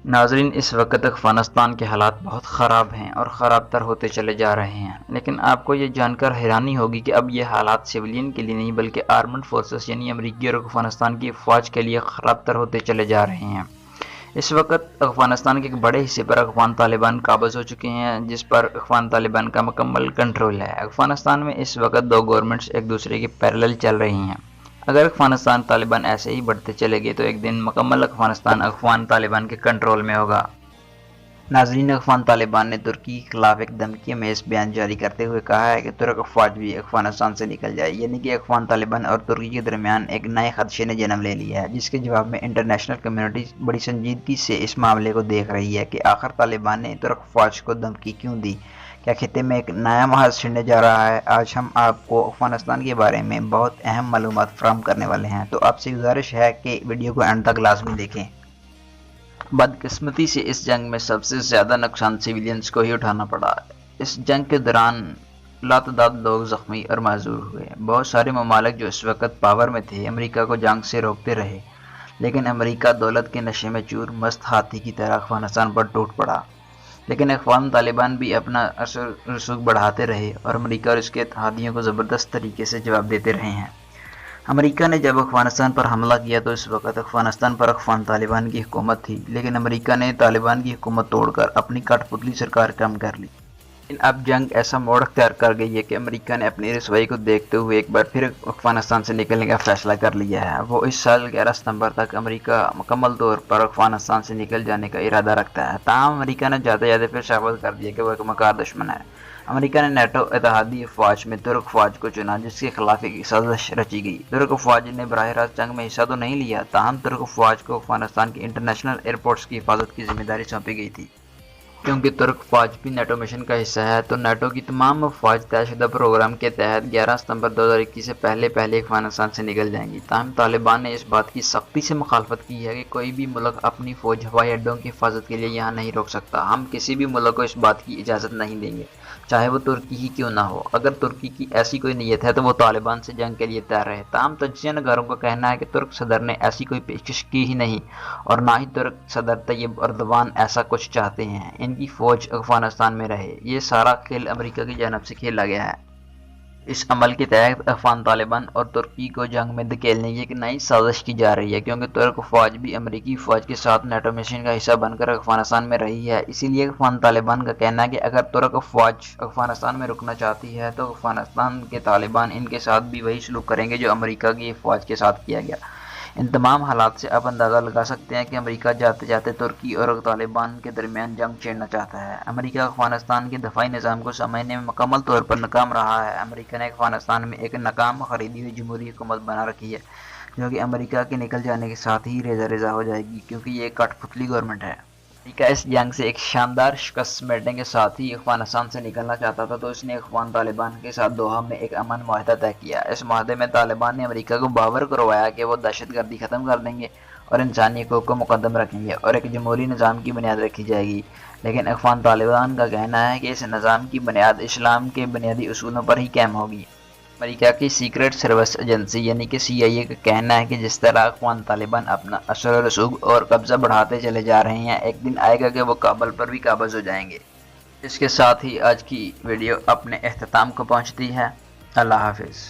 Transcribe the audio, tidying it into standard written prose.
ناظرین، اس وقت افغانستان کے حالات بہت خراب ہیں اور خراب تر ہوتے چلے جا رہے ہیں، لیکن آپ کو یہ جان کر حیرانی ہوگی کہ اب یہ حالات سویلین کے لیے نہیں بلکہ آرمڈ فورسز یعنی امریکی اور افغانستان کی فوج کے لیے خراب تر ہوتے چلے جا رہے ہیں۔ اس وقت افغانستان کے ایک بڑے حصے پر افغان طالبان قابض ہو چکے ہیں، جس پر افغان طالبان کا مکمل کنٹرول ہے۔ افغانستان میں اس وقت دو گورنمنٹس ایک دوسرے کے پیرلل چل رہی ہیں۔ اگر افغانستان طالبان ایسے ہی بڑھتے چلے گئے تو ایک دن مکمل افغانستان افغان طالبان کے کنٹرول میں ہوگا۔ ناظرین، افغان طالبان نے ترکی کے خلاف ایک دھمکی آمیز بیان جاری کرتے ہوئے کہا ہے کہ ترک افواج بھی افغانستان سے نکل جائے، یعنی کہ افغان طالبان اور ترکی کے درمیان ایک نئے خدشے نے جنم لے لیا ہے، جس کے جواب میں انٹرنیشنل کمیونٹی بڑی سنجیدگی سے اس معاملے کو دیکھ رہی ہے کہ آخر طالبان نے ترک افواج کو دھمکی کیوں دی۔ کیا خطے میں ایک نیا محاذ چھڑنے جا رہا ہے؟ آج ہم آپ کو افغانستان کے بارے میں بہت اہم معلومات فراہم کرنے والے ہیں، تو آپ سے گزارش ہے کہ ویڈیو کو اینڈ تک لازمی دیکھیں۔ بدقسمتی سے اس جنگ میں سب سے زیادہ نقصان سویلینز کو ہی اٹھانا پڑا۔ اس جنگ کے دوران لاتعداد لوگ زخمی اور معذور ہوئے۔ بہت سارے ممالک جو اس وقت پاور میں تھے امریکہ کو جنگ سے روکتے رہے، لیکن امریکہ دولت کے نشے میں چور مست ہاتھی کی طرح افغانستان پر ٹوٹ پڑا۔ لیکن افغان طالبان بھی اپنا اثر رسوخ بڑھاتے رہے اور امریکہ اور اس کے اتحادیوں کو زبردست طریقے سے جواب دیتے رہے ہیں۔ امریکہ نے جب افغانستان پر حملہ کیا تو اس وقت افغانستان پر افغان طالبان کی حکومت تھی، لیکن امریکہ نے طالبان کی حکومت توڑ کر اپنی کٹ پتلی سرکار کام کر لی۔ لیکن اب جنگ ایسا موڑ اختیار کر گئی ہے کہ امریکہ نے اپنی رسوائی کو دیکھتے ہوئے ایک بار پھر افغانستان سے نکلنے کا فیصلہ کر لیا ہے۔ وہ اس سال 11 ستمبر تک امریکہ مکمل طور پر افغانستان سے نکل جانے کا ارادہ رکھتا ہے، تاہم امریکہ نے جاتے جاتے پھر ثابت کر دیا کہ وہ ایک مکار دشمن ہے۔ امریکہ نے نیٹو اتحادی افواج میں ترک فوج کو چنا، جس کے خلاف ایک سازش رچی گئی۔ ترک فوج نے براہ راست جنگ میں حصہ تو نہیں لیا، تاہم ترک فوج کو افغانستان کے انٹرنیشنل ایئرپورٹس کی حفاظت کی ذمہ داری سونپی گئی تھی۔ کیونکہ ترک فوج بھی نیٹو مشن کا حصہ ہے، تو نیٹو کی تمام افواج طے شدہ پروگرام کے تحت 11 ستمبر 2021 سے پہلے افغانستان سے نکل جائیں گی۔ تاہم طالبان نے اس بات کی سختی سے مخالفت کی ہے کہ کوئی بھی ملک اپنی فوج ہوائی اڈوں کی حفاظت کے لیے یہاں نہیں روک سکتا۔ ہم کسی بھی ملک کو اس بات کی اجازت نہیں دیں گے، چاہے وہ ترکی ہی کیوں نہ ہو۔ اگر ترکی کی ایسی کوئی نیت ہے تو وہ طالبان سے جنگ کے لیے تیار رہے۔ تاہم تجزیہ نگاروں کا کہنا ہے کہ ترک صدر نے ایسی کوئی پیشکش کی ہی نہیں، اور نہ ہی ترک صدر طیب اردوان ایسا کچھ چاہتے ہیں۔ ان کی فوج افغانستان میں رہے۔ یہ سارا کھیل امریکہ کی جانب سے کھیلا گیا ہے۔ اس عمل کے تحت افغان طالبان اور ترکی کو جنگ میں دھکیلنے کی ایک نئی سازش کی جا رہی ہے، کیونکہ ترک فوج بھی امریکی فوج کے ساتھ نیٹو مشن کا حصہ بن کر افغانستان میں رہی ہے۔ اسی لیے افغان طالبان کا کہنا ہے کہ اگر ترک فوج افغانستان میں رکنا چاہتی ہے تو افغانستان کے طالبان ان کے ساتھ بھی وہی سلوک کریں گے جو امریکہ کی فوج کے ساتھ کیا گیا۔ ان تمام حالات سے آپ اندازہ لگا سکتے ہیں کہ امریکہ جاتے جاتے ترکی اور طالبان کے درمیان جنگ چھیڑنا چاہتا ہے۔ امریکہ افغانستان کے دفاعی نظام کو سمجھنے میں مکمل طور پر ناکام رہا ہے۔ امریکہ نے افغانستان میں ایک ناکام خریدی ہوئی جمہوری حکومت بنا رکھی ہے، جو کہ امریکہ کے نکل جانے کے ساتھ ہی ریزہ ریزہ ہو جائے گی، کیونکہ یہ ایک کٹ پتلی گورنمنٹ ہے۔ امریکہ اس جنگ سے ایک شاندار شکست سمیٹنے کے ساتھ ہی افغانستان سے نکلنا چاہتا تھا، تو اس نے افغان طالبان کے ساتھ دوحہ میں ایک امن معاہدہ طے کیا۔ اس معاہدے میں طالبان نے امریکہ کو باور کروایا کہ وہ دہشت گردی ختم کر دیں گے اور انسانی حقوق کو مقدم رکھیں گے اور ایک جمہوری نظام کی بنیاد رکھی جائے گی۔ لیکن افغان طالبان کا کہنا ہے کہ اس نظام کی بنیاد اسلام کے بنیادی اصولوں پر ہی قائم ہوگی۔ امریکہ کی سیکرٹ سروس ایجنسی یعنی کہ CIA کا کہنا ہے کہ جس طرح افغان طالبان اپنا اثر و رسوخ اور قبضہ بڑھاتے چلے جا رہے ہیں، ایک دن آئے گا کہ وہ کابل پر بھی قابض ہو جائیں گے۔ اس کے ساتھ ہی آج کی ویڈیو اپنے اختتام کو پہنچتی ہے۔ اللہ حافظ۔